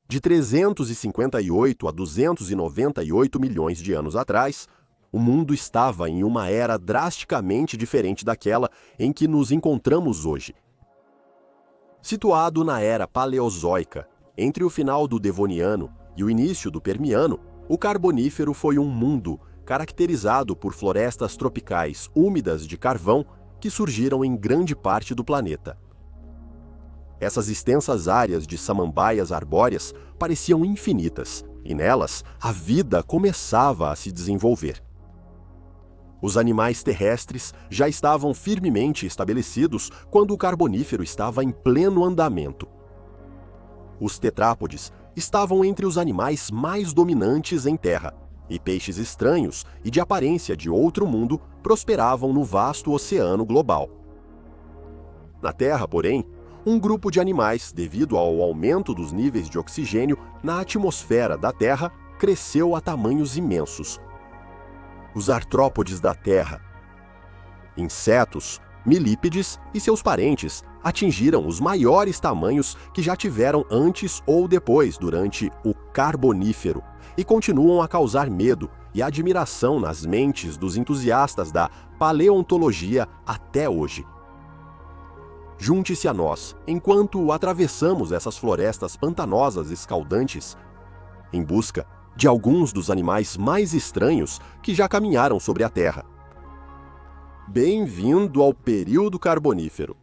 De 358 a 298 milhões de anos atrás, o mundo estava em uma era drasticamente diferente daquela em que nos encontramos hoje. Situado na era Paleozoica, entre o final do Devoniano e o início do Permiano, o Carbonífero foi um mundo caracterizado por florestas tropicais úmidas de carvão que surgiram em grande parte do planeta. Essas extensas áreas de samambaias arbóreas pareciam infinitas, e nelas a vida começava a se desenvolver. Os animais terrestres já estavam firmemente estabelecidos quando o Carbonífero estava em pleno andamento. Os tetrápodes estavam entre os animais mais dominantes em terra, e peixes estranhos e de aparência de outro mundo prosperavam no vasto oceano global. Na Terra, porém, um grupo de animais, devido ao aumento dos níveis de oxigênio na atmosfera da Terra, cresceu a tamanhos imensos. Os artrópodes da Terra, insetos, milípedes e seus parentes atingiram os maiores tamanhos que já tiveram antes ou depois durante o Carbonífero e continuam a causar medo e admiração nas mentes dos entusiastas da paleontologia até hoje. Junte-se a nós enquanto atravessamos essas florestas pantanosas escaldantes em busca de alguns dos animais mais estranhos que já caminharam sobre a Terra. Bem-vindo ao período Carbonífero.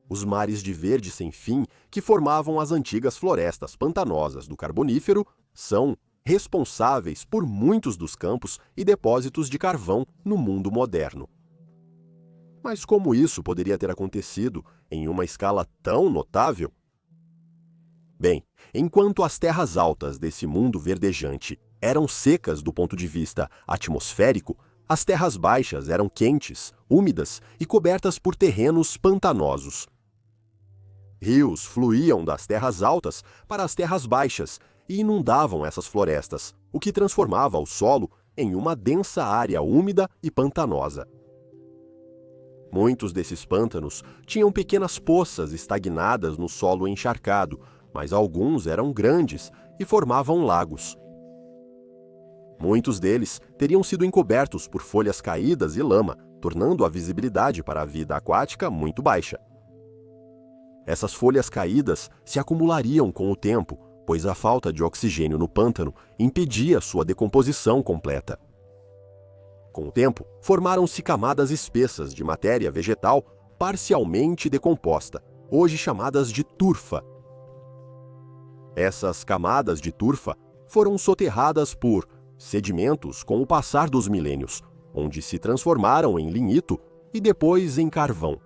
Os mares de verde sem fim que formavam as antigas florestas pantanosas do Carbonífero são responsáveis por muitos dos campos e depósitos de carvão no mundo moderno. Mas como isso poderia ter acontecido em uma escala tão notável? Bem, enquanto as terras altas desse mundo verdejante eram secas do ponto de vista atmosférico, as terras baixas eram quentes, úmidas e cobertas por terrenos pantanosos. Rios fluíam das terras altas para as terras baixas e inundavam essas florestas, o que transformava o solo em uma densa área úmida e pantanosa. Muitos desses pântanos tinham pequenas poças estagnadas no solo encharcado, mas alguns eram grandes e formavam lagos. Muitos deles teriam sido encobertos por folhas caídas e lama, tornando a visibilidade para a vida aquática muito baixa. Essas folhas caídas se acumulariam com o tempo, pois a falta de oxigênio no pântano impedia sua decomposição completa. Com o tempo, formaram-se camadas espessas de matéria vegetal parcialmente decomposta, hoje chamadas de turfa. Essas camadas de turfa foram soterradas por sedimentos com o passar dos milênios, onde se transformaram em lignito e depois em carvão.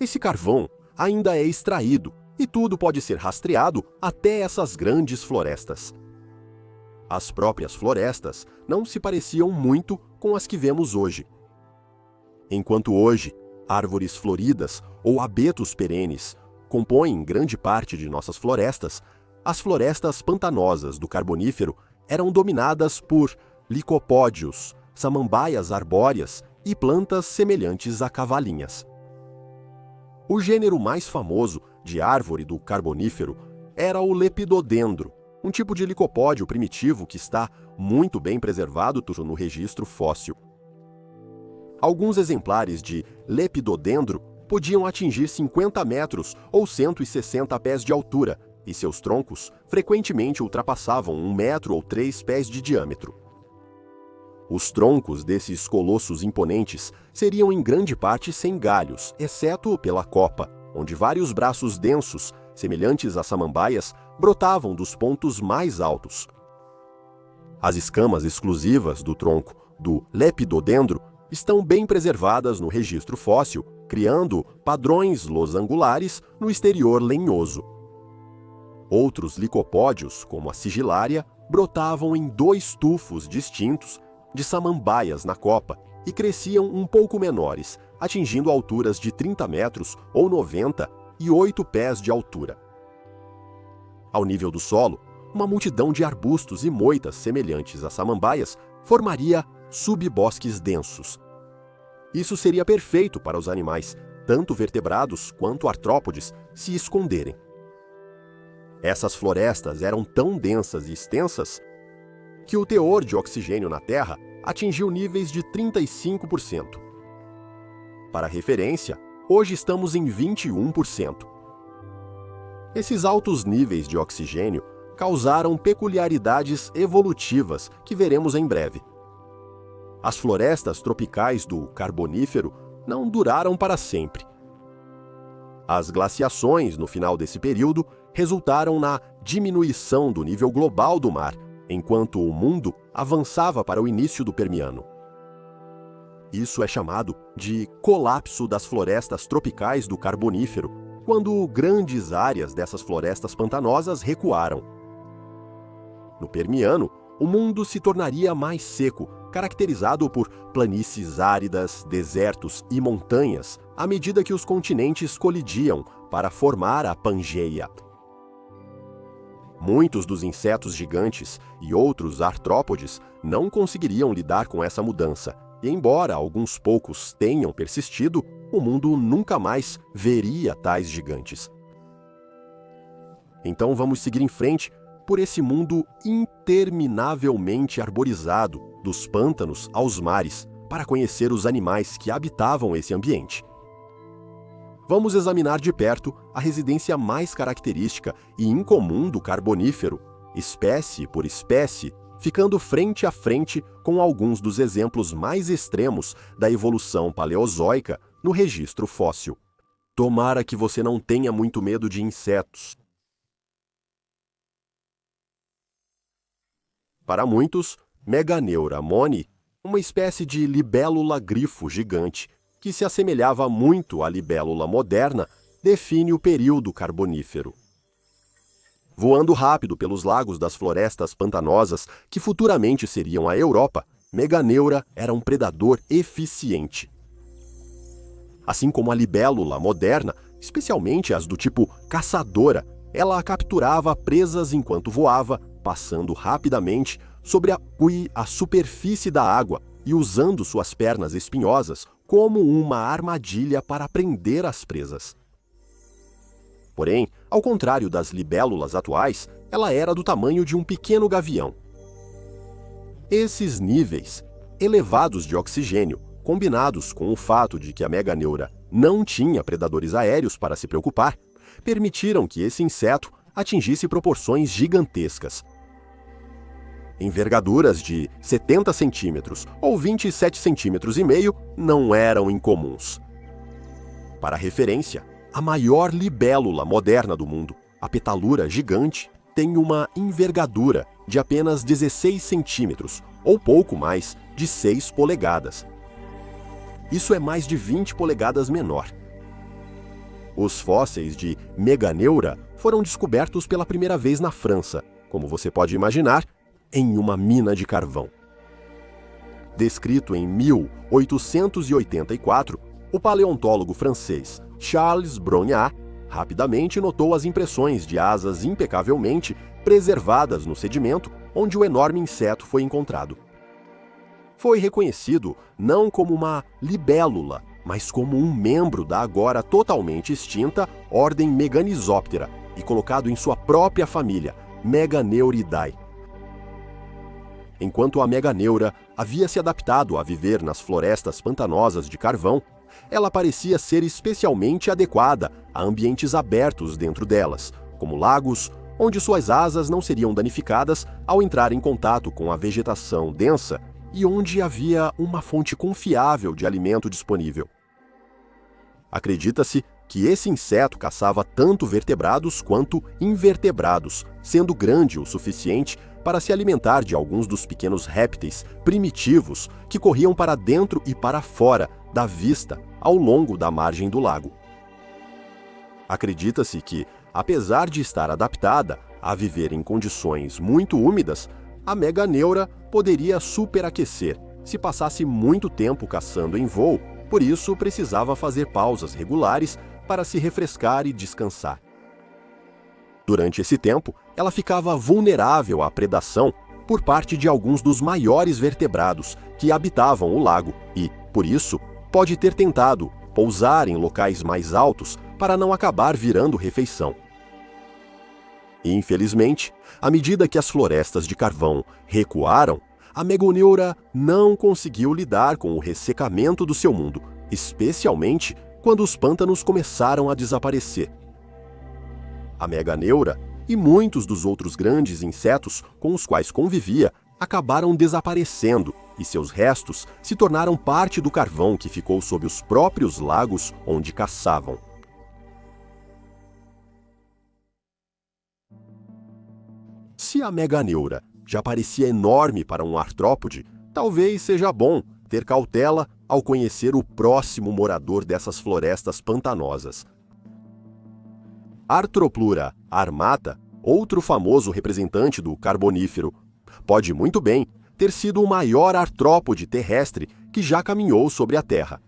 Esse carvão ainda é extraído e tudo pode ser rastreado até essas grandes florestas. As próprias florestas não se pareciam muito com as que vemos hoje. Enquanto hoje, árvores floridas ou abetos perenes compõem grande parte de nossas florestas, as florestas pantanosas do Carbonífero eram dominadas por licopódios, samambaias arbóreas e plantas semelhantes a cavalinhas. O gênero mais famoso de árvore do Carbonífero era o lepidodendro, um tipo de licopódio primitivo que está muito bem preservado no registro fóssil. Alguns exemplares de lepidodendro podiam atingir 50 metros ou 160 pés de altura, e seus troncos frequentemente ultrapassavam 1 metro ou 3 pés de diâmetro. Os troncos desses colossos imponentes seriam em grande parte sem galhos, exceto pela copa, onde vários braços densos, semelhantes a samambaias, brotavam dos pontos mais altos. As escamas exclusivas do tronco do lepidodendro estão bem preservadas no registro fóssil, criando padrões losangulares no exterior lenhoso. Outros licopódios, como a sigilária, brotavam em 2 tufos distintos de samambaias na copa e cresciam um pouco menores, atingindo alturas de 30 metros ou 90 e 8 pés de altura. Ao nível do solo, uma multidão de arbustos e moitas semelhantes a samambaias formaria subbosques densos. Isso seria perfeito para os animais, tanto vertebrados quanto artrópodes se esconderem. Essas florestas eram tão densas e extensas que o teor de oxigênio na Terra atingiu níveis de 35%. Para referência, hoje estamos em 21%. Esses altos níveis de oxigênio causaram peculiaridades evolutivas que veremos em breve. As florestas tropicais do Carbonífero não duraram para sempre. As glaciações no final desse período resultaram na diminuição do nível global do mar, enquanto o mundo avançava para o início do Permiano. Isso é chamado de colapso das florestas tropicais do Carbonífero, quando grandes áreas dessas florestas pantanosas recuaram. No Permiano, o mundo se tornaria mais seco, caracterizado por planícies áridas, desertos e montanhas, à medida que os continentes colidiam para formar a Pangeia. Muitos dos insetos gigantes e outros artrópodes não conseguiriam lidar com essa mudança, e embora alguns poucos tenham persistido, o mundo nunca mais veria tais gigantes. Então vamos seguir em frente por esse mundo interminavelmente arborizado, dos pântanos aos mares, para conhecer os animais que habitavam esse ambiente. Vamos examinar de perto a residência mais característica e incomum do Carbonífero, espécie por espécie, ficando frente a frente com alguns dos exemplos mais extremos da evolução paleozoica no registro fóssil. Tomara que você não tenha muito medo de insetos. Para muitos, Meganeura moni, uma espécie de libélula grifo gigante, que se assemelhava muito à libélula moderna, define o período Carbonífero. Voando rápido pelos lagos das florestas pantanosas que futuramente seriam a Europa, Meganeura era um predador eficiente. Assim como a libélula moderna, especialmente as do tipo caçadora, ela capturava presas enquanto voava, passando rapidamente sobre a superfície da água e usando suas pernas espinhosas como uma armadilha para prender as presas. Porém, ao contrário das libélulas atuais, ela era do tamanho de um pequeno gavião. Esses níveis elevados de oxigênio, combinados com o fato de que a Meganeura não tinha predadores aéreos para se preocupar, permitiram que esse inseto atingisse proporções gigantescas. Envergaduras de 70 centímetros ou 27,5 centímetros não eram incomuns. Para referência, a maior libélula moderna do mundo, a petalura gigante, tem uma envergadura de apenas 16 centímetros ou pouco mais de 6 polegadas. Isso é mais de 20 polegadas menor. Os fósseis de Meganeura foram descobertos pela primeira vez na França, como você pode imaginar, em uma mina de carvão. Descrito em 1884, o paleontólogo francês Charles Brongniart rapidamente notou as impressões de asas impecavelmente preservadas no sedimento onde o enorme inseto foi encontrado. Foi reconhecido não como uma libélula, mas como um membro da agora totalmente extinta ordem Meganizoptera e colocado em sua própria família, Meganeuridae. Enquanto a Meganeura havia se adaptado a viver nas florestas pantanosas de carvão, ela parecia ser especialmente adequada a ambientes abertos dentro delas, como lagos, onde suas asas não seriam danificadas ao entrar em contato com a vegetação densa e onde havia uma fonte confiável de alimento disponível. Acredita-se que esse inseto caçava tanto vertebrados quanto invertebrados, sendo grande o suficiente para se alimentar de alguns dos pequenos répteis primitivos que corriam para dentro e para fora da vista ao longo da margem do lago. Acredita-se que, apesar de estar adaptada a viver em condições muito úmidas, a Meganeura poderia superaquecer se passasse muito tempo caçando em voo, por isso precisava fazer pausas regulares para se refrescar e descansar. Durante esse tempo, ela ficava vulnerável à predação por parte de alguns dos maiores vertebrados que habitavam o lago e, por isso, pode ter tentado pousar em locais mais altos para não acabar virando refeição. Infelizmente, à medida que as florestas de carvão recuaram, a meganeura não conseguiu lidar com o ressecamento do seu mundo, especialmente quando os pântanos começaram a desaparecer. A meganeura e muitos dos outros grandes insetos com os quais convivia acabaram desaparecendo e seus restos se tornaram parte do carvão que ficou sob os próprios lagos onde caçavam. Se a meganeura já parecia enorme para um artrópode, talvez seja bom ter cautela ao conhecer o próximo morador dessas florestas pantanosas. Arthroplura armata, outro famoso representante do Carbonífero, pode muito bem ter sido o maior artrópode terrestre que já caminhou sobre a Terra.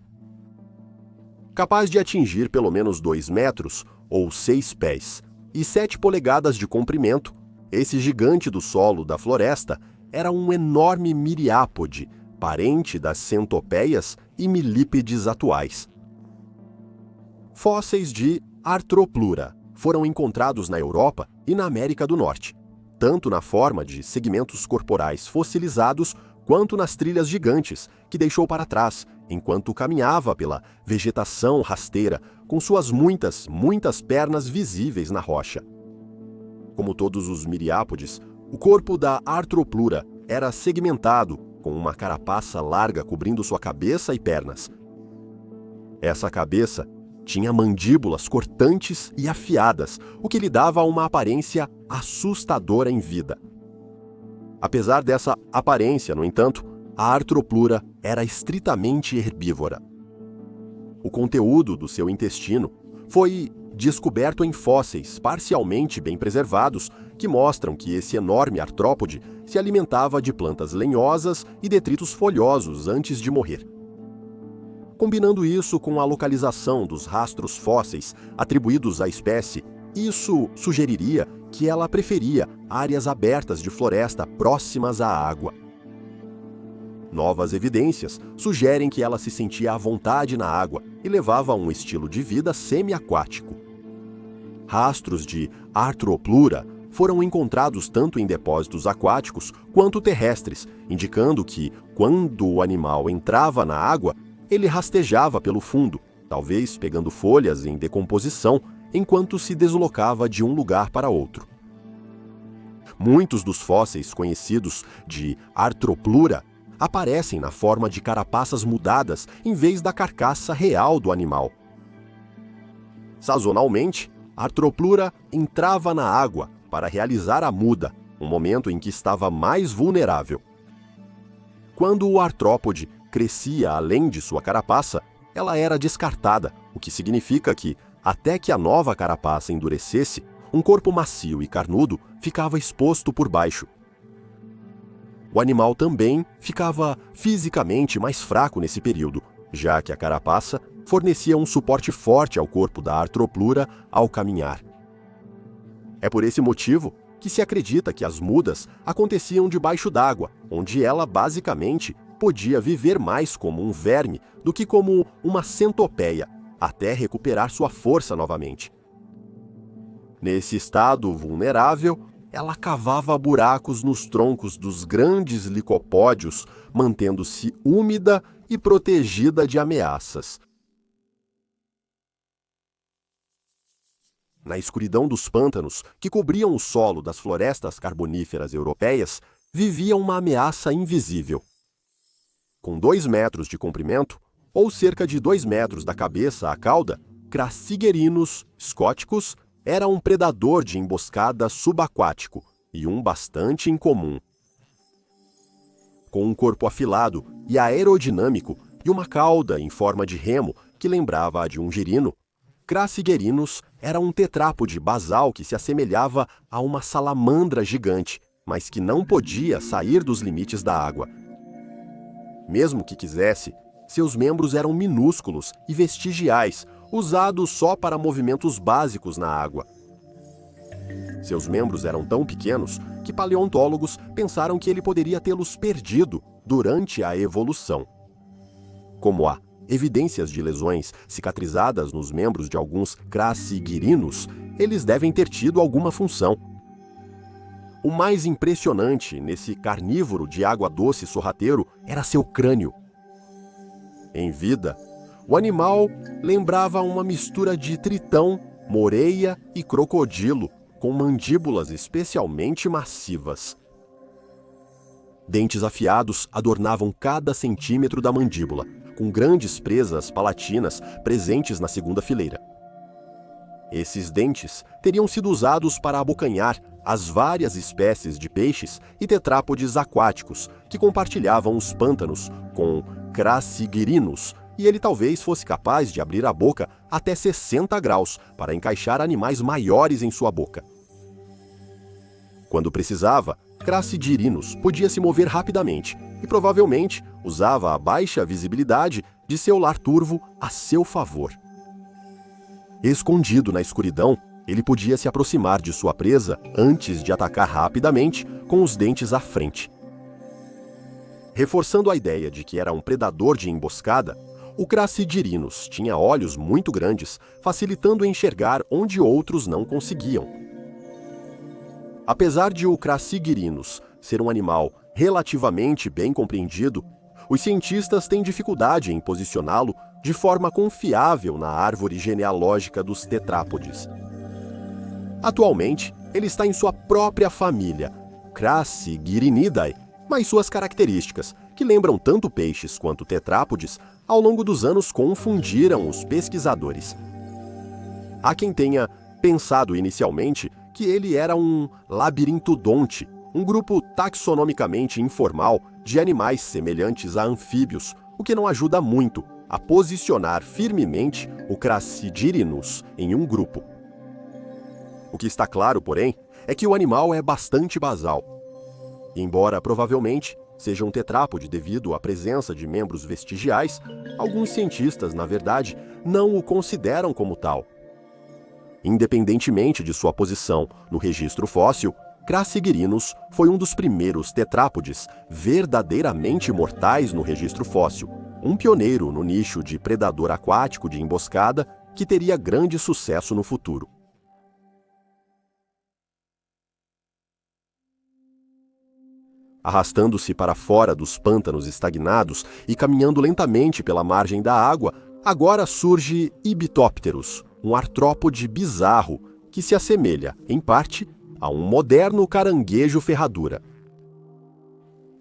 Capaz de atingir pelo menos 2 metros, ou 6 pés, e 7 polegadas de comprimento, esse gigante do solo da floresta era um enorme miriápode, parente das centopeias e milípedes atuais. Fósseis de Arthroplura foram encontrados na Europa e na América do Norte, tanto na forma de segmentos corporais fossilizados quanto nas trilhas gigantes que deixou para trás enquanto caminhava pela vegetação rasteira com suas muitas pernas visíveis na rocha. Como todos os miriápodes, o corpo da Arthroplura era segmentado, com uma carapaça larga cobrindo sua cabeça e pernas. Essa cabeça tinha mandíbulas cortantes e afiadas, o que lhe dava uma aparência assustadora em vida. Apesar dessa aparência, no entanto, a Arthroplura era estritamente herbívora. O conteúdo do seu intestino foi descoberto em fósseis parcialmente bem preservados que mostram que esse enorme artrópode se alimentava de plantas lenhosas e detritos folhosos antes de morrer. Combinando isso com a localização dos rastros fósseis atribuídos à espécie, isso sugeriria que ela preferia áreas abertas de floresta próximas à água. Novas evidências sugerem que ela se sentia à vontade na água e levava um estilo de vida semi-aquático. Rastros de Arthroplura foram encontrados tanto em depósitos aquáticos quanto terrestres, indicando que, quando o animal entrava na água, ele rastejava pelo fundo, talvez pegando folhas em decomposição, enquanto se deslocava de um lugar para outro. Muitos dos fósseis conhecidos de Arthroplura aparecem na forma de carapaças mudadas em vez da carcaça real do animal. Sazonalmente, Arthroplura entrava na água para realizar a muda, um momento em que estava mais vulnerável. Quando o artrópode crescia além de sua carapaça, ela era descartada, o que significa que, até que a nova carapaça endurecesse, um corpo macio e carnudo ficava exposto por baixo. O animal também ficava fisicamente mais fraco nesse período, já que a carapaça fornecia um suporte forte ao corpo da Arthroplura ao caminhar. É por esse motivo que se acredita que as mudas aconteciam debaixo d'água, onde ela basicamente podia viver mais como um verme do que como uma centopeia, até recuperar sua força novamente. Nesse estado vulnerável, ela cavava buracos nos troncos dos grandes licopódios, mantendo-se úmida e protegida de ameaças. Na escuridão dos pântanos, que cobriam o solo das florestas carboníferas europeias, vivia uma ameaça invisível. Com 2 metros de comprimento, ou cerca de 2 metros da cabeça à cauda, Crassigerinus scoticus era um predador de emboscada subaquático e um bastante incomum. Com um corpo afilado e aerodinâmico e uma cauda em forma de remo que lembrava a de um girino, Crassigerinus era um tetrápode basal que se assemelhava a uma salamandra gigante, mas que não podia sair dos limites da água. Mesmo que quisesse, seus membros eram minúsculos e vestigiais, usados só para movimentos básicos na água. Seus membros eram tão pequenos que paleontólogos pensaram que ele poderia tê-los perdido durante a evolução. Como a evidências de lesões cicatrizadas nos membros de alguns crassigirinos, eles devem ter tido alguma função. O mais impressionante nesse carnívoro de água doce sorrateiro era seu crânio. Em vida, o animal lembrava uma mistura de tritão, moreia e crocodilo, com mandíbulas especialmente massivas. Dentes afiados adornavam cada centímetro da mandíbula, com grandes presas palatinas presentes na segunda fileira. Esses dentes teriam sido usados para abocanhar as várias espécies de peixes e tetrápodes aquáticos que compartilhavam os pântanos com crassigirinos, e ele talvez fosse capaz de abrir a boca até 60 graus para encaixar animais maiores em sua boca. Quando precisava, crassigirinos podia se mover rapidamente e provavelmente usava a baixa visibilidade de seu lar turvo a seu favor. Escondido na escuridão, ele podia se aproximar de sua presa antes de atacar rapidamente com os dentes à frente. Reforçando a ideia de que era um predador de emboscada, o crassigirinos tinha olhos muito grandes, facilitando enxergar onde outros não conseguiam. Apesar de o crassigirinos ser um animal relativamente bem compreendido, os cientistas têm dificuldade em posicioná-lo de forma confiável na árvore genealógica dos tetrápodes. Atualmente, ele está em sua própria família, Crassigirinidae, mas suas características, que lembram tanto peixes quanto tetrápodes, ao longo dos anos confundiram os pesquisadores. Há quem tenha pensado inicialmente que ele era um labirintodonte, um grupo taxonomicamente informal de animais semelhantes a anfíbios, o que não ajuda muito a posicionar firmemente o Crassigirus em um grupo. O que está claro, porém, é que o animal é bastante basal. Embora provavelmente seja um tetrápode devido à presença de membros vestigiais, alguns cientistas, na verdade, não o consideram como tal. Independentemente de sua posição no registro fóssil, Crassigirus foi um dos primeiros tetrápodes verdadeiramente mortais no registro fóssil, um pioneiro no nicho de predador aquático de emboscada que teria grande sucesso no futuro. Arrastando-se para fora dos pântanos estagnados e caminhando lentamente pela margem da água, agora surge Ibitopterus, um artrópode bizarro que se assemelha, em parte, a um moderno caranguejo ferradura.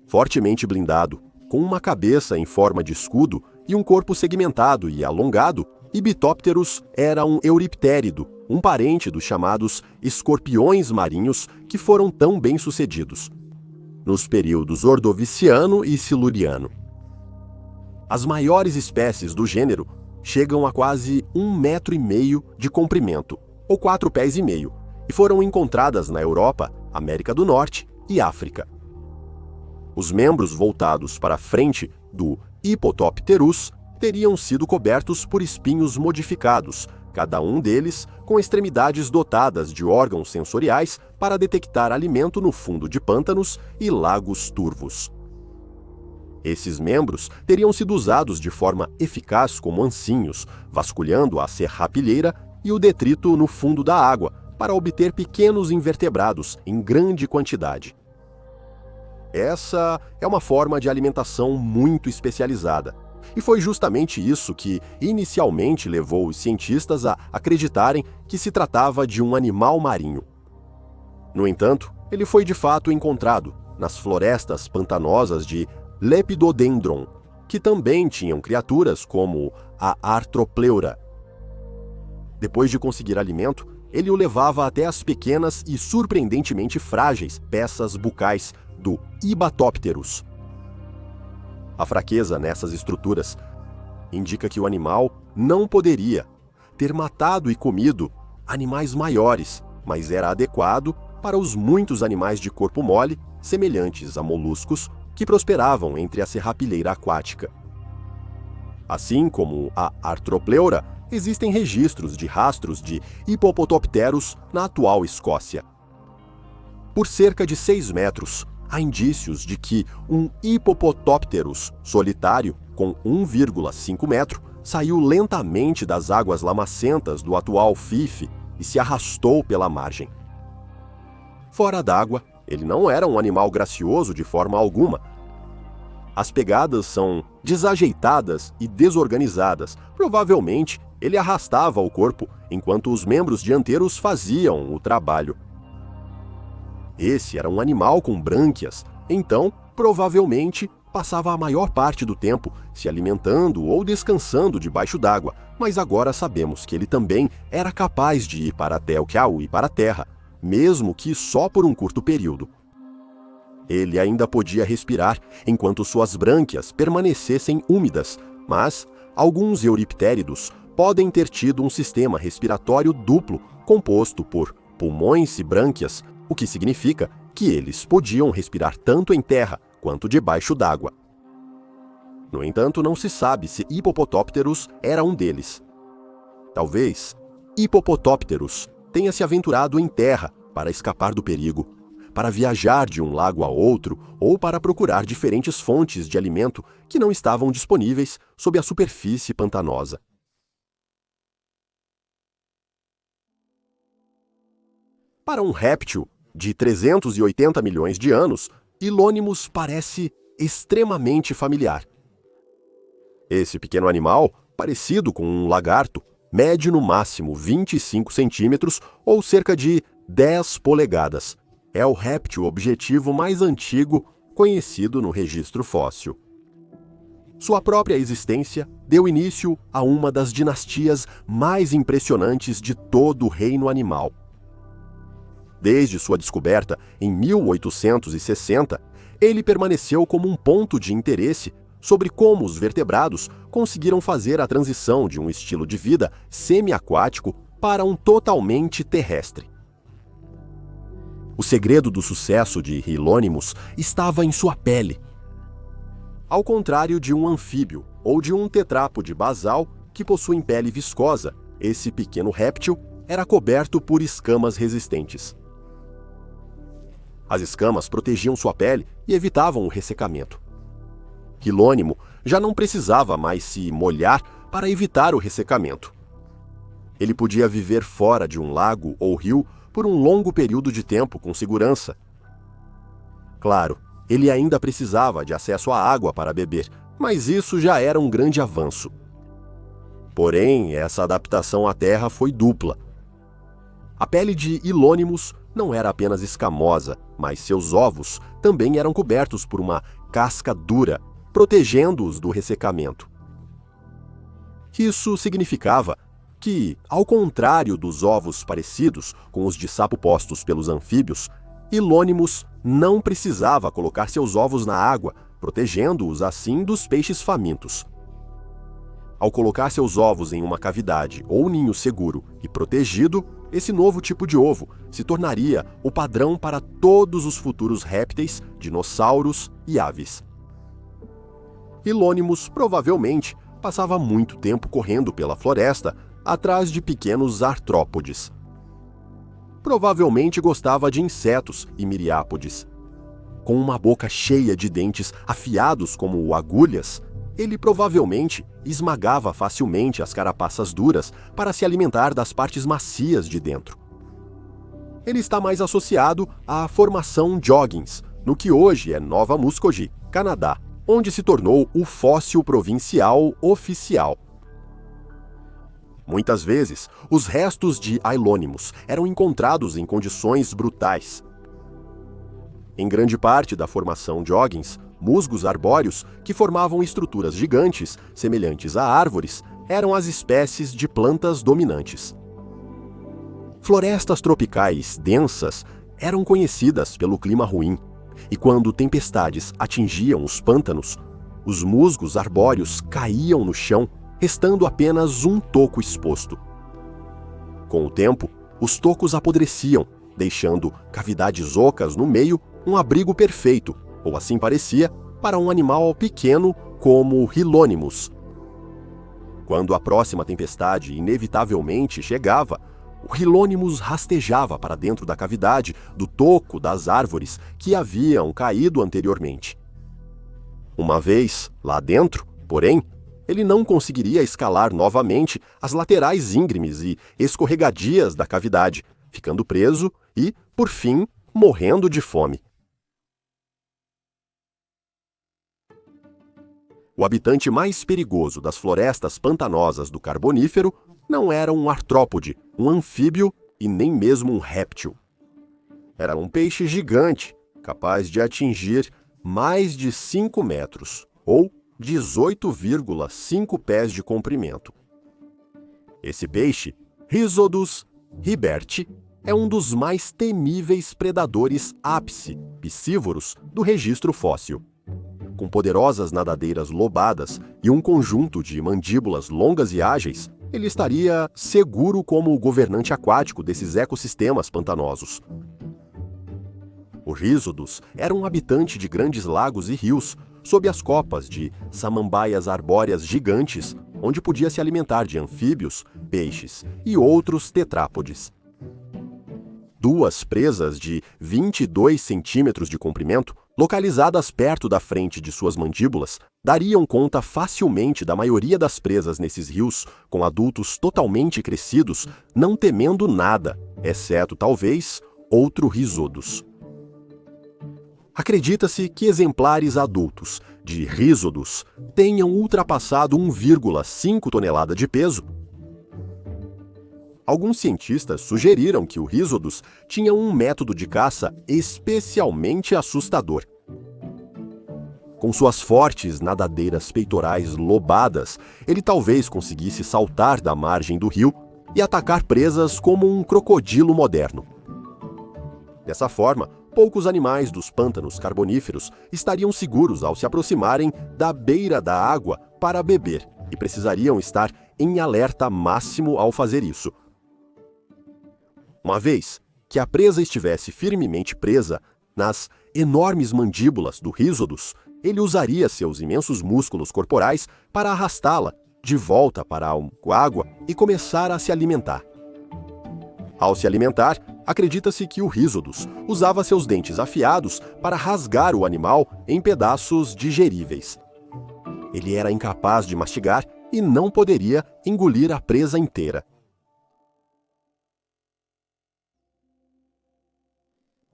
Fortemente blindado, com uma cabeça em forma de escudo e um corpo segmentado e alongado, Ibitopterus era um euriptérido, um parente dos chamados escorpiões marinhos que foram tão bem-sucedidos nos períodos Ordoviciano e Siluriano. As maiores espécies do gênero chegam a quase 1,5 metro de comprimento, ou 4,5 pés, e foram encontradas na Europa, América do Norte e África. Os membros voltados para a frente do Hipotopterus teriam sido cobertos por espinhos modificados, cada um deles com extremidades dotadas de órgãos sensoriais para detectar alimento no fundo de pântanos e lagos turvos. Esses membros teriam sido usados de forma eficaz como ancinhos, vasculhando a serrapilheira e o detrito no fundo da água para obter pequenos invertebrados em grande quantidade. Essa é uma forma de alimentação muito especializada, e foi justamente isso que inicialmente levou os cientistas a acreditarem que se tratava de um animal marinho. No entanto, ele foi de fato encontrado nas florestas pantanosas de Lepidodendron, que também tinham criaturas como a Artropleura. Depois de conseguir alimento, ele o levava até as pequenas e surpreendentemente frágeis peças bucais do Ibatopterus. A fraqueza nessas estruturas indica que o animal não poderia ter matado e comido animais maiores, mas era adequado para os muitos animais de corpo mole, semelhantes a moluscos, que prosperavam entre a serrapilheira aquática. Assim como a Artropleura, existem registros de rastros de Hippopotopterus na atual Escócia. Por cerca de 6 metros, há indícios de que um Hippopotopterus solitário, com 1,5 metro, saiu lentamente das águas lamacentas do atual Fife e se arrastou pela margem. Fora d'água, ele não era um animal gracioso de forma alguma. As pegadas são desajeitadas e desorganizadas. Provavelmente, ele arrastava o corpo enquanto os membros dianteiros faziam o trabalho. Esse era um animal com brânquias, então, provavelmente, passava a maior parte do tempo se alimentando ou descansando debaixo d'água, mas agora sabemos que ele também era capaz de ir para Telkau e para a terra, mesmo que só por um curto período. Ele ainda podia respirar enquanto suas brânquias permanecessem úmidas, mas alguns euriptéridos podem ter tido um sistema respiratório duplo composto por pulmões e brânquias, o que significa que eles podiam respirar tanto em terra quanto debaixo d'água. No entanto, não se sabe se Hippopotopterus era um deles. Talvez Hippopotopterus tenha se aventurado em terra para escapar do perigo, para viajar de um lago a outro ou para procurar diferentes fontes de alimento que não estavam disponíveis sob a superfície pantanosa. Para um réptil de 380 milhões de anos, Hillonymus parece extremamente familiar. Esse pequeno animal, parecido com um lagarto, mede no máximo 25 centímetros ou cerca de 10 polegadas. É o réptil objetivo mais antigo conhecido no registro fóssil. Sua própria existência deu início a uma das dinastias mais impressionantes de todo o reino animal. Desde sua descoberta em 1860, ele permaneceu como um ponto de interesse sobre como os vertebrados conseguiram fazer a transição de um estilo de vida semi-aquático para um totalmente terrestre. O segredo do sucesso de Hillonymus estava em sua pele. Ao contrário de um anfíbio ou de um tetrápode basal que possuem pele viscosa, esse pequeno réptil era coberto por escamas resistentes. As escamas protegiam sua pele e evitavam o ressecamento. Hillonymus já não precisava mais se molhar para evitar o ressecamento. Ele podia viver fora de um lago ou rio por um longo período de tempo com segurança. Claro, ele ainda precisava de acesso à água para beber, mas isso já era um grande avanço. Porém, essa adaptação à terra foi dupla. A pele de Hillonymus não era apenas escamosa, mas seus ovos também eram cobertos por uma casca dura, protegendo-os do ressecamento. Isso significava que, ao contrário dos ovos parecidos com os de sapo postos pelos anfíbios, Hillonymus não precisava colocar seus ovos na água, protegendo-os assim dos peixes famintos. Ao colocar seus ovos em uma cavidade ou ninho seguro e protegido, esse novo tipo de ovo se tornaria o padrão para todos os futuros répteis, dinossauros e aves. Hillonymus provavelmente passava muito tempo correndo pela floresta atrás de pequenos artrópodes. Provavelmente gostava de insetos e miriápodes. Com uma boca cheia de dentes afiados como agulhas, ele provavelmente esmagava facilmente as carapaças duras para se alimentar das partes macias de dentro. Ele está mais associado à formação Joggins, no que hoje é Nova Muskogee, Canadá, onde se tornou o fóssil provincial oficial. Muitas vezes, os restos de Hillonymus eram encontrados em condições brutais. Em grande parte da formação Joggins, musgos arbóreos que formavam estruturas gigantes, semelhantes a árvores, eram as espécies de plantas dominantes. Florestas tropicais densas eram conhecidas pelo clima ruim, e quando tempestades atingiam os pântanos, os musgos arbóreos caíam no chão, restando apenas um toco exposto. Com o tempo, os tocos apodreciam, deixando cavidades ocas no meio, um abrigo perfeito, ou assim parecia, para um animal pequeno como Hillonymus. Quando a próxima tempestade inevitavelmente chegava, O Rilônimos rastejava para dentro da cavidade do toco das árvores que haviam caído anteriormente. Uma vez lá dentro, porém, ele não conseguiria escalar novamente as laterais íngremes e escorregadias da cavidade, ficando preso e, por fim, morrendo de fome. O habitante mais perigoso das florestas pantanosas do Carbonífero não era um artrópode, um anfíbio e nem mesmo um réptil. Era um peixe gigante, capaz de atingir mais de 5 metros, ou 18,5 pés de comprimento. Esse peixe, Rhizodus hiberti, é um dos mais temíveis predadores ápice piscívoros do registro fóssil. Com poderosas nadadeiras lobadas e um conjunto de mandíbulas longas e ágeis, ele estaria seguro como o governante aquático desses ecossistemas pantanosos. O Rhizodus era um habitante de grandes lagos e rios, sob as copas de samambaias arbóreas gigantes, onde podia se alimentar de anfíbios, peixes e outros tetrápodes. 2 presas de 22 centímetros de comprimento, localizadas perto da frente de suas mandíbulas, dariam conta facilmente da maioria das presas nesses rios, com adultos totalmente crescidos, não temendo nada, exceto, talvez, outro Rhizodus. Acredita-se que exemplares adultos de Rhizodus tenham ultrapassado 1,5 tonelada de peso. Alguns cientistas sugeriram que o Rhizodus tinha um método de caça especialmente assustador. Com suas fortes nadadeiras peitorais lobadas, ele talvez conseguisse saltar da margem do rio e atacar presas como um crocodilo moderno. Dessa forma, poucos animais dos pântanos carboníferos estariam seguros ao se aproximarem da beira da água para beber e precisariam estar em alerta máximo ao fazer isso. Uma vez que a presa estivesse firmemente presa nas enormes mandíbulas do Rhizodus, ele usaria seus imensos músculos corporais para arrastá-la de volta para a água e começar a se alimentar. Ao se alimentar, acredita-se que o Rhizodus usava seus dentes afiados para rasgar o animal em pedaços digeríveis. Ele era incapaz de mastigar e não poderia engolir a presa inteira.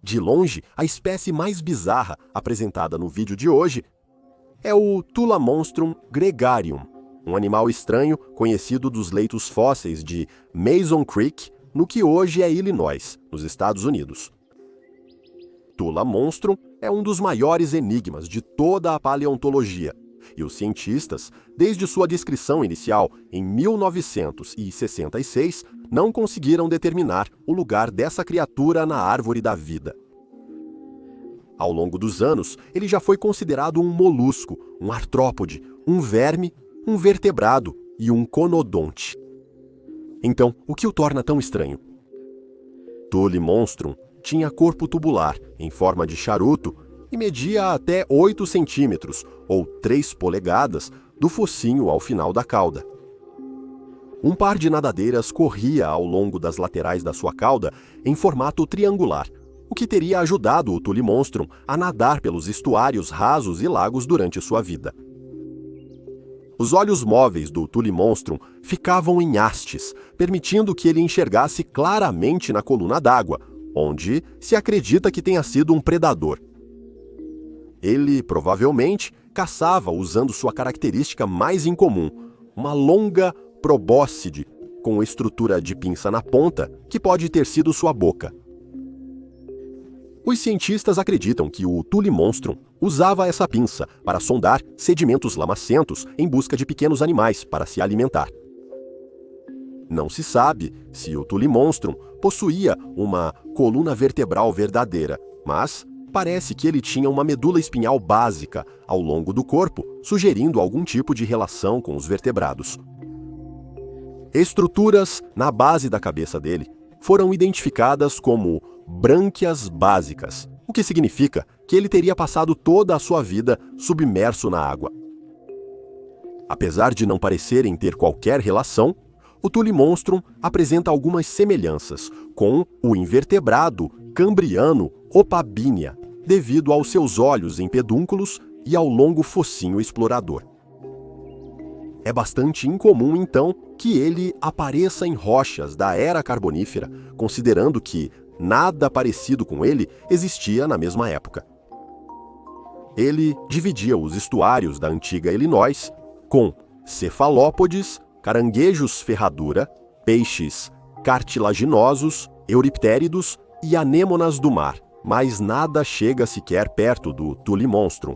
De longe, a espécie mais bizarra apresentada no vídeo de hoje é o Tulamonstrum gregarium, um animal estranho conhecido dos leitos fósseis de Mason Creek, no que hoje é Illinois, nos Estados Unidos. Tulamonstrum é um dos maiores enigmas de toda a paleontologia, e os cientistas, desde sua descrição inicial em 1966, não conseguiram determinar o lugar dessa criatura na árvore da vida. Ao longo dos anos, ele já foi considerado um molusco, um artrópode, um verme, um vertebrado e um conodonte. Então, o que o torna tão estranho? Tulamonstrum tinha corpo tubular, em forma de charuto, e media até 8 centímetros, ou 3 polegadas, do focinho ao final da cauda. Um par de nadadeiras corria ao longo das laterais da sua cauda em formato triangular, o que teria ajudado o Tulamonstrum a nadar pelos estuários rasos e lagos durante sua vida. Os olhos móveis do Tulamonstrum ficavam em hastes, permitindo que ele enxergasse claramente na coluna d'água, onde se acredita que tenha sido um predador. Ele, provavelmente, caçava usando sua característica mais incomum, uma longa probóscide com estrutura de pinça na ponta, que pode ter sido sua boca. Os cientistas acreditam que o Tulamonstrum usava essa pinça para sondar sedimentos lamacentos em busca de pequenos animais para se alimentar. Não se sabe se o Tulamonstrum possuía uma coluna vertebral verdadeira, mas parece que ele tinha uma medula espinhal básica ao longo do corpo, sugerindo algum tipo de relação com os vertebrados. Estruturas na base da cabeça dele foram identificadas como brânquias básicas, o que significa que ele teria passado toda a sua vida submerso na água. Apesar de não parecerem ter qualquer relação, o Tulimonstrum apresenta algumas semelhanças com o invertebrado cambriano Opabinia, devido aos seus olhos em pedúnculos e ao longo focinho explorador. É bastante incomum, então, que ele apareça em rochas da Era Carbonífera, considerando que nada parecido com ele existia na mesma época. Ele dividia os estuários da antiga Illinois com cefalópodes, caranguejos ferradura, peixes cartilaginosos, euriptéridos e anêmonas do mar, mas nada chega sequer perto do Tulimonstrum.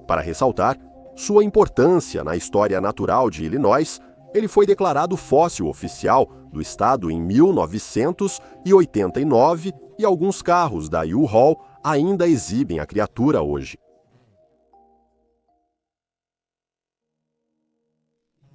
Para ressaltar sua importância na história natural de Illinois, ele foi declarado fóssil oficial do estado em 1989 e alguns carros da U-Haul ainda exibem a criatura hoje.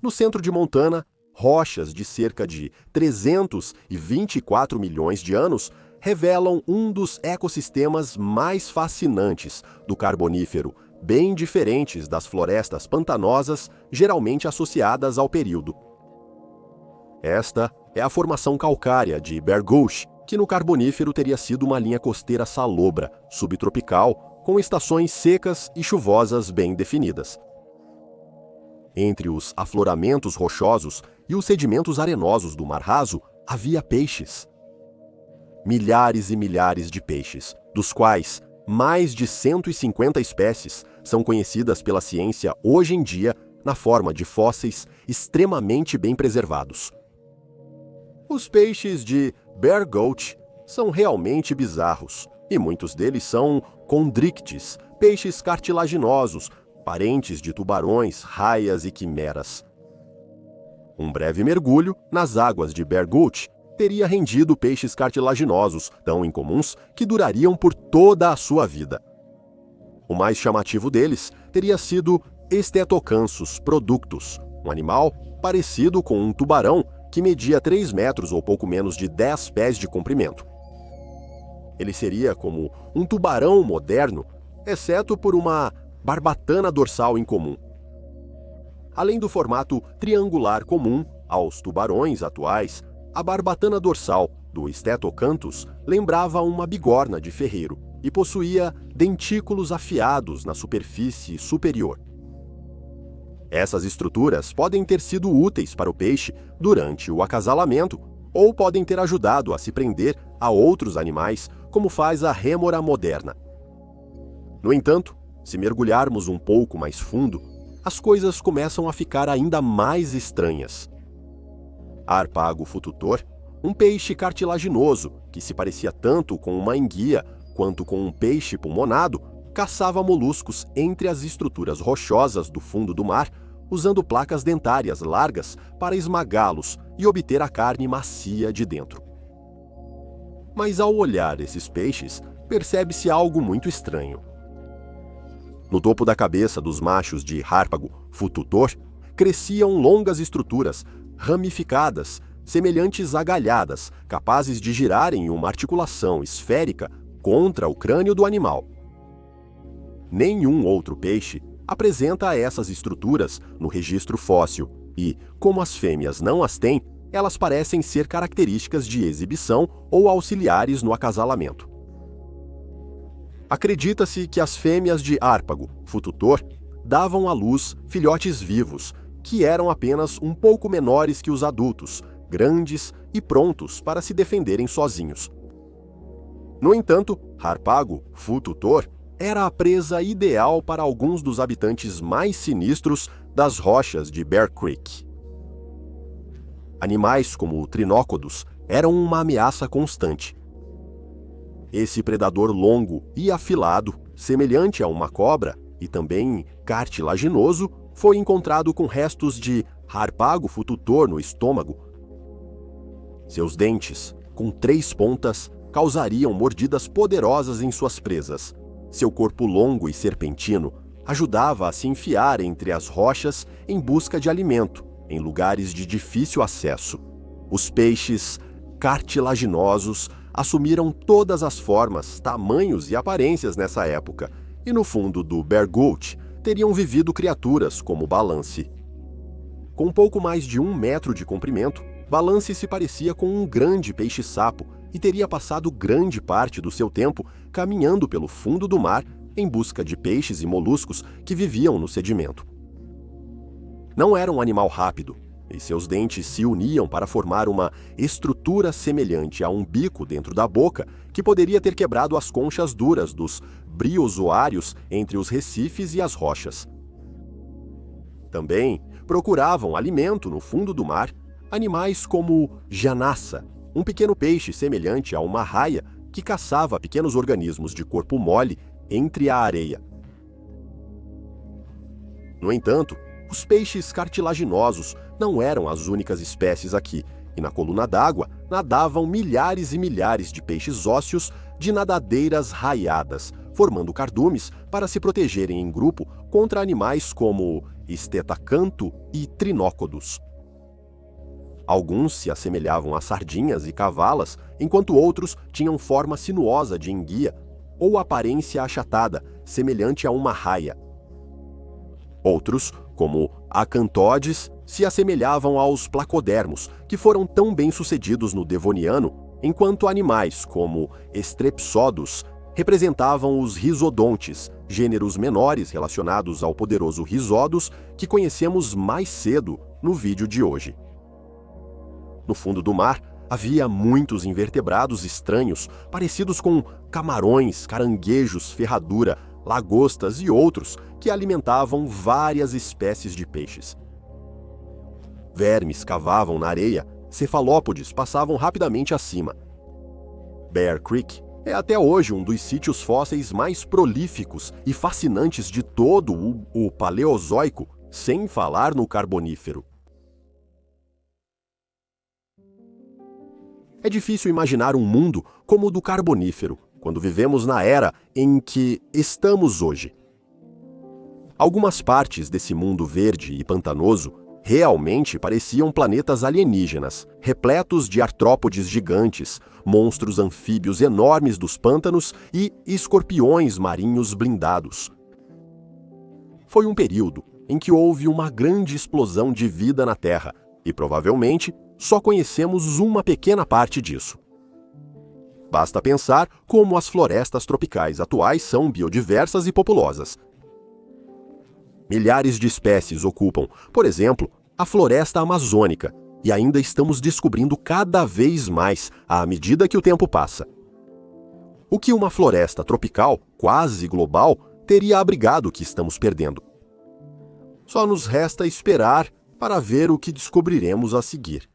No centro de Montana, rochas de cerca de 324 milhões de anos revelam um dos ecossistemas mais fascinantes do Carbonífero, bem diferentes das florestas pantanosas geralmente associadas ao período. Esta é a formação calcária de Bear Gulch, que no Carbonífero teria sido uma linha costeira salobra, subtropical, com estações secas e chuvosas bem definidas. Entre os afloramentos rochosos e os sedimentos arenosos do mar raso, havia peixes. Milhares e milhares de peixes, dos quais mais de 150 espécies são conhecidas pela ciência hoje em dia na forma de fósseis extremamente bem preservados. Os peixes de Bear Gulch são realmente bizarros, e muitos deles são condrictes, peixes cartilaginosos, parentes de tubarões, raias e quimeras. Um breve mergulho nas águas de Bear Gulch teria rendido peixes cartilaginosos, tão incomuns que durariam por toda a sua vida. O mais chamativo deles teria sido Stetocanthus productus, um animal parecido com um tubarão que media 3 metros ou pouco menos de 10 pés de comprimento. Ele seria como um tubarão moderno, exceto por uma barbatana dorsal incomum. Além do formato triangular comum aos tubarões atuais, a barbatana dorsal do Stetocanthus lembrava uma bigorna de ferreiro e possuía dentículos afiados na superfície superior. Essas estruturas podem ter sido úteis para o peixe durante o acasalamento ou podem ter ajudado a se prender a outros animais, como faz a rêmora moderna. No entanto, se mergulharmos um pouco mais fundo, as coisas começam a ficar ainda mais estranhas. Harpago fututor, um peixe cartilaginoso que se parecia tanto com uma enguia quanto com um peixe pulmonado, caçava moluscos entre as estruturas rochosas do fundo do mar, usando placas dentárias largas para esmagá-los e obter a carne macia de dentro. Mas ao olhar esses peixes, percebe-se algo muito estranho. No topo da cabeça dos machos de Harpago fututor, cresciam longas estruturas ramificadas, semelhantes a galhadas, capazes de girar em uma articulação esférica contra o crânio do animal. Nenhum outro peixe apresenta essas estruturas no registro fóssil e, como as fêmeas não as têm, elas parecem ser características de exibição ou auxiliares no acasalamento. Acredita-se que as fêmeas de Harpago fututor davam à luz filhotes vivos, que eram apenas um pouco menores que os adultos, grandes e prontos para se defenderem sozinhos. No entanto, Harpago fututor era a presa ideal para alguns dos habitantes mais sinistros das rochas de Bear Creek. Animais como o Trinócodos eram uma ameaça constante. Esse predador longo e afilado, semelhante a uma cobra e também cartilaginoso, foi encontrado com restos de Harpago fututor no estômago. Seus dentes, com 3 pontas, causariam mordidas poderosas em suas presas. Seu corpo longo e serpentino ajudava a se enfiar entre as rochas em busca de alimento, em lugares de difícil acesso. Os peixes cartilaginosos assumiram todas as formas, tamanhos e aparências nessa época, e no fundo do Bear Gulch teriam vivido criaturas como Balance. Com pouco mais de 1 metro de comprimento, Balance se parecia com um grande peixe-sapo e teria passado grande parte do seu tempo caminhando pelo fundo do mar em busca de peixes e moluscos que viviam no sedimento. Não era um animal rápido, e seus dentes se uniam para formar uma estrutura semelhante a um bico dentro da boca que poderia ter quebrado as conchas duras dos briozoários entre os recifes e as rochas. Também procuravam alimento no fundo do mar animais como janassa, um pequeno peixe semelhante a uma raia que caçava pequenos organismos de corpo mole entre a areia. No entanto, os peixes cartilaginosos não eram as únicas espécies aqui, e na coluna d'água nadavam milhares e milhares de peixes ósseos de nadadeiras raiadas, formando cardumes para se protegerem em grupo contra animais como estetacanto e trinócodos. Alguns se assemelhavam a sardinhas e cavalas, enquanto outros tinham forma sinuosa de enguia ou aparência achatada, semelhante a uma raia. Outros, como acantodes, se assemelhavam aos placodermos, que foram tão bem-sucedidos no Devoniano, enquanto animais como estrepsodos representavam os risodontes, gêneros menores relacionados ao poderoso Rhizodos que conhecemos mais cedo no vídeo de hoje. No fundo do mar, havia muitos invertebrados estranhos, parecidos com camarões, caranguejos, ferradura, lagostas e outros que alimentavam várias espécies de peixes. Vermes cavavam na areia, cefalópodes passavam rapidamente acima. Bear Creek é até hoje um dos sítios fósseis mais prolíficos e fascinantes de todo o Paleozoico, sem falar no Carbonífero. É difícil imaginar um mundo como o do Carbonífero, quando vivemos na era em que estamos hoje. Algumas partes desse mundo verde e pantanoso realmente pareciam planetas alienígenas, repletos de artrópodes gigantes, monstros anfíbios enormes dos pântanos e escorpiões marinhos blindados. Foi um período em que houve uma grande explosão de vida na Terra, e provavelmente só conhecemos uma pequena parte disso. Basta pensar como as florestas tropicais atuais são biodiversas e populosas. Milhares de espécies ocupam, por exemplo, a floresta amazônica, e ainda estamos descobrindo cada vez mais à medida que o tempo passa. O que uma floresta tropical, quase global, teria abrigado o que estamos perdendo? Só nos resta esperar para ver o que descobriremos a seguir.